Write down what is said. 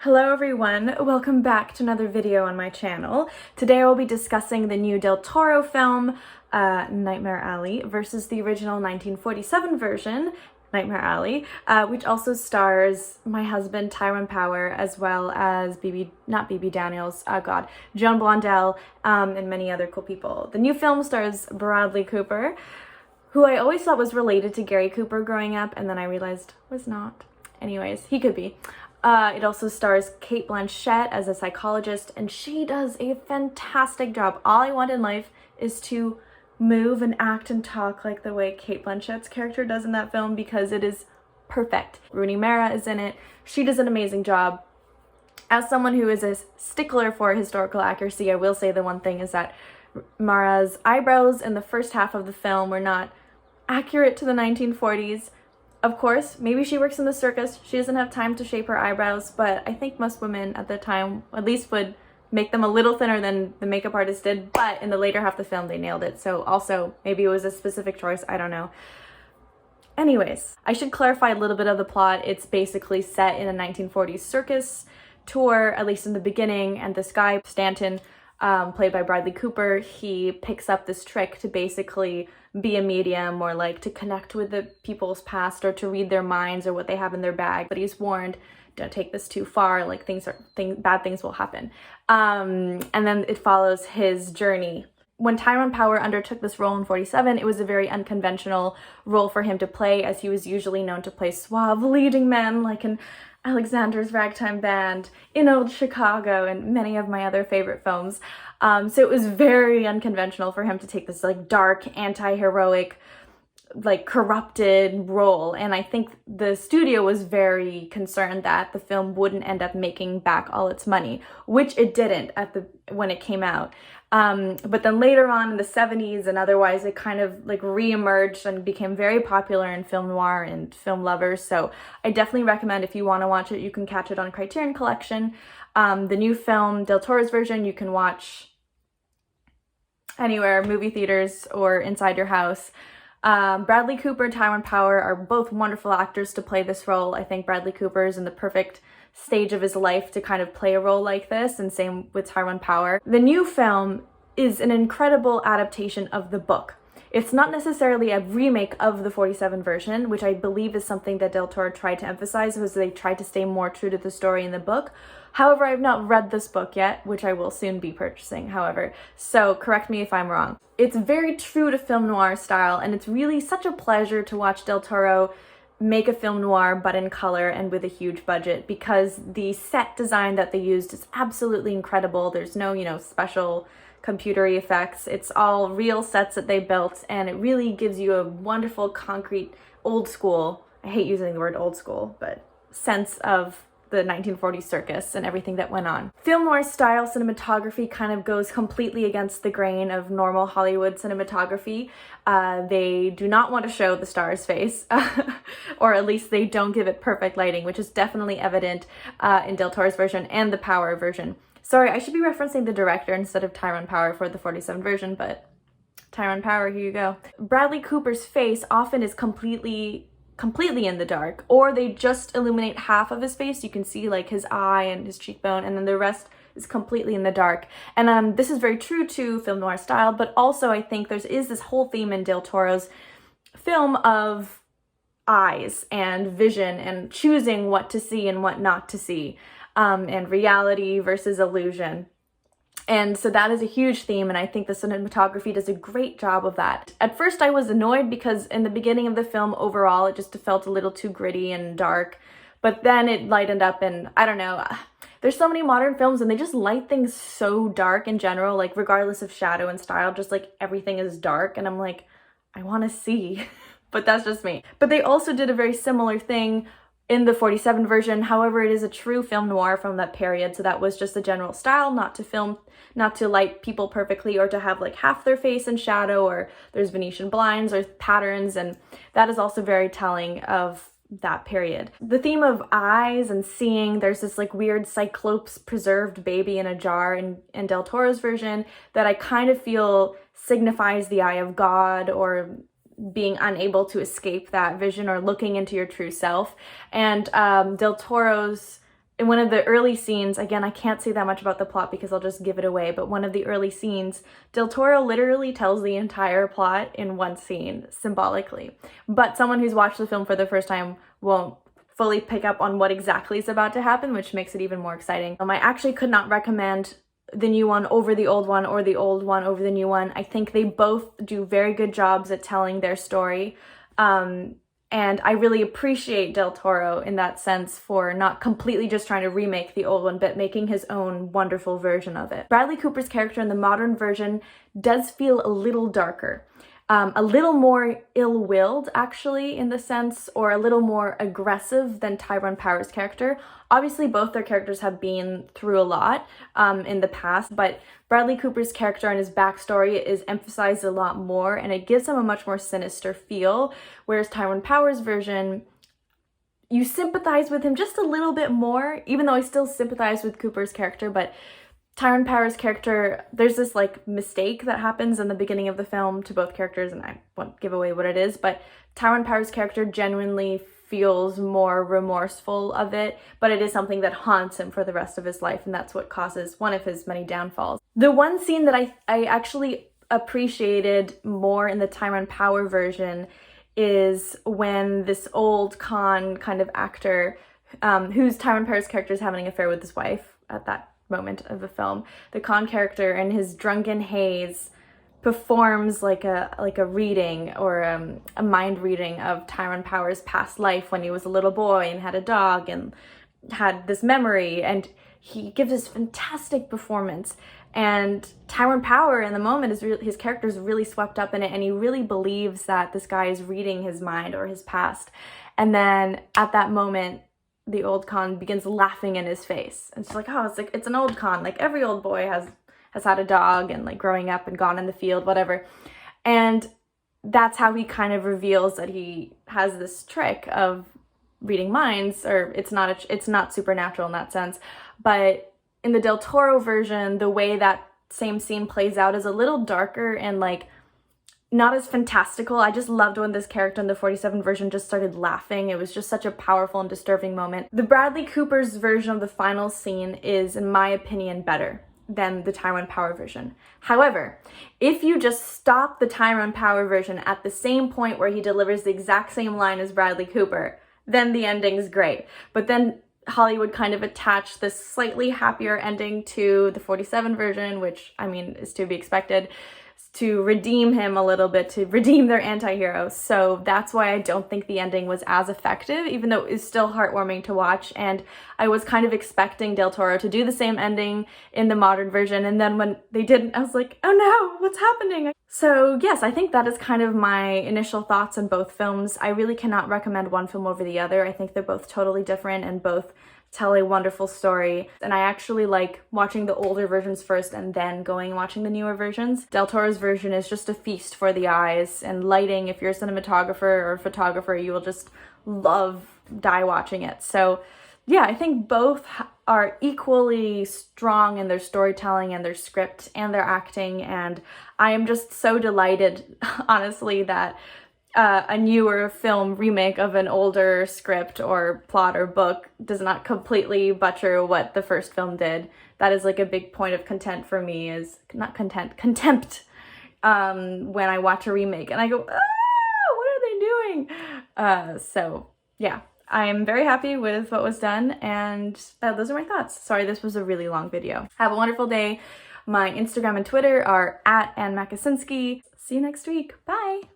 Hello everyone, welcome back to another video on my channel. Today I will be discussing the new Del Toro film, Nightmare Alley, versus the original 1947 version, Nightmare Alley, which also stars my husband Tyrone Power, as well as Joan Blondell, and many other cool people. The new film stars Bradley Cooper, who I always thought was related to Gary Cooper growing up, and then I realized was not. Anyways, he could be. It also stars Cate Blanchett as a psychologist, and she does a fantastic job. All I want in life is to move and act and talk like the way Cate Blanchett's character does in that film, because it is perfect. Rooney Mara is in it. She does an amazing job. As someone who is a stickler for historical accuracy, I will say the one thing is that Mara's eyebrows in the first half of the film were not accurate to the 1940s. Of course, maybe she works in the circus, she doesn't have time to shape her eyebrows, but I think most women at the time at least would make them a little thinner than the makeup artist did, but in the later half of the film they nailed it, so also maybe it was a specific choice, I don't know. Anyways, I should clarify a little bit of the plot. It's basically set in a 1940s circus tour, at least in the beginning, and this guy, Stanton, played by Bradley Cooper, he picks up this trick to basically be a medium, or like to connect with the people's past, or to read their minds or what they have in their bag. But he's warned, don't take this too far, like bad things will happen. And then it follows his journey. When Tyrone Power undertook this role in 47, it was a very unconventional role for him to play, as he was usually known to play suave leading men like in Alexander's Ragtime Band, in Old Chicago, and many of my other favorite films. So it was very unconventional for him to take this like dark, anti-heroic, like corrupted role, and I think the studio was very concerned that the film wouldn't end up making back all its money, which it didn't when it came out. But then later on in the 70s and otherwise, it kind of like re-emerged and became very popular in film noir and film lovers. So I definitely recommend, if you want to watch it, you can catch it on Criterion Collection. The new film, Del Toro's version, you can watch anywhere, movie theaters or inside your house. Bradley Cooper and Tyrone Power are both wonderful actors to play this role. I think Bradley Cooper is in the perfect stage of his life to kind of play a role like this, and same with Tyrone Power. The new film is an incredible adaptation of the book. It's not necessarily a remake of the 47 version, which I believe is something that Del Toro tried to emphasize, was they tried to stay more true to the story in the book. However, I've not read this book yet, which I will soon be purchasing, however, so correct me if I'm wrong. It's very true to film noir style, and it's really such a pleasure to watch Del Toro make a film noir but in color and with a huge budget, because the set design that they used is absolutely incredible. There's no, special computery effects. It's all real sets that they built, and it really gives you a wonderful, concrete, old school, I hate using the word old school, but sense of the 1940s circus and everything that went on. Film noir style cinematography kind of goes completely against the grain of normal Hollywood cinematography. They do not want to show the star's face, or at least they don't give it perfect lighting, which is definitely evident in Del Toro's version and the Power version. Sorry, I should be referencing the director instead of Tyrone Power for the 47 version, but Tyrone Power, here you go. Bradley Cooper's face often is completely in the dark, or they just illuminate half of his face. You can see like his eye and his cheekbone, and then the rest is completely in the dark. And this is very true to film noir style, but also I think there is this whole theme in Del Toro's film of eyes and vision and choosing what to see and what not to see, and reality versus illusion. And so that is a huge theme, and I think the cinematography does a great job of that. At first I was annoyed because in the beginning of the film overall it just felt a little too gritty and dark, but then it lightened up, and I don't know, there's so many modern films and they just light things so dark in general, like regardless of shadow and style, just like everything is dark, and I'm like, I want to see, but that's just me. But they also did a very similar thing in the 47 version. However, it is a true film noir from that period, so that was just the general style, not to light people perfectly, or to have like half their face in shadow, or there's Venetian blinds or patterns, and that is also very telling of that period. The theme of eyes and seeing, there's this like weird cyclops preserved baby in a jar in Del Toro's version that I kind of feel signifies the eye of God, or being unable to escape that vision, or looking into your true self. And Del Toro's in one of the early scenes, again, I can't say that much about the plot because I'll just give it away, but one of the early scenes, Del Toro literally tells the entire plot in one scene, symbolically. But someone who's watched the film for the first time won't fully pick up on what exactly is about to happen, which makes it even more exciting. I actually could not recommend the new one over the old one or the old one over the new one. I think they both do very good jobs at telling their story. And I really appreciate Del Toro in that sense for not completely just trying to remake the old one, but making his own wonderful version of it. Bradley Cooper's character in the modern version does feel a little darker. A little more ill-willed, actually, in the sense, or a little more aggressive than Tyrone Power's character. Obviously, both their characters have been through a lot in the past, but Bradley Cooper's character and his backstory is emphasized a lot more, and it gives him a much more sinister feel, whereas Tyrone Power's version, you sympathize with him just a little bit more, even though I still sympathize with Cooper's character, but Tyrone Power's character, there's this like mistake that happens in the beginning of the film to both characters, and I won't give away what it is, but Tyrone Power's character genuinely feels more remorseful of it, but it is something that haunts him for the rest of his life, and that's what causes one of his many downfalls. The one scene that I actually appreciated more in the Tyrone Power version is when this old con kind of actor, who's Tyrone Power's character is having an affair with his wife at that moment of the film. The con character in his drunken haze performs like a reading or a mind reading of Tyrone Power's past life when he was a little boy and had a dog and had this memory, and he gives this fantastic performance. And Tyrone Power in the moment his character is really swept up in it, and he really believes that this guy is reading his mind or his past. And then at that moment, the old con begins laughing in his face. And she's like, oh, it's an old con. Like every old boy has had a dog and like growing up and gone in the field, whatever. And that's how he kind of reveals that he has this trick of reading minds, or it's not supernatural in that sense. But in the Del Toro version, the way that same scene plays out is a little darker and like not as fantastical. I just loved when this character in the 47 version just started laughing. It was just such a powerful and disturbing moment. The Bradley Cooper's version of the final scene is, in my opinion, better than the Tyrone Power version. However, if you just stop the Tyrone Power version at the same point where he delivers the exact same line as Bradley Cooper, then the ending's great. But then Hollywood kind of attached this slightly happier ending to the 47 version, which, I mean, is to be expected, to redeem him a little bit, to redeem their anti-hero. So that's why I don't think the ending was as effective, even though it is still heartwarming to watch. And I was kind of expecting Del Toro to do the same ending in the modern version. And then when they didn't, I was like, oh no, what's happening? So yes, I think that is kind of my initial thoughts on both films. I really cannot recommend one film over the other. I think they're both totally different and both tell a wonderful story. And I actually like watching the older versions first and then going and watching the newer versions. Del Toro's version is just a feast for the eyes, and lighting, if you're a cinematographer or a photographer, you will just die watching it. So yeah, I think both are equally strong in their storytelling and their script and their acting, and I am just so delighted, honestly, that a newer film remake of an older script or plot or book does not completely butcher what the first film did. That is like a big point of contempt for me, contempt when I watch a remake and I go, ah, what are they doing? So yeah, I'm very happy with what was done, and those are my thoughts. Sorry, this was a really long video. Have a wonderful day. My Instagram and Twitter are @AnneMakasinski. See you next week. Bye!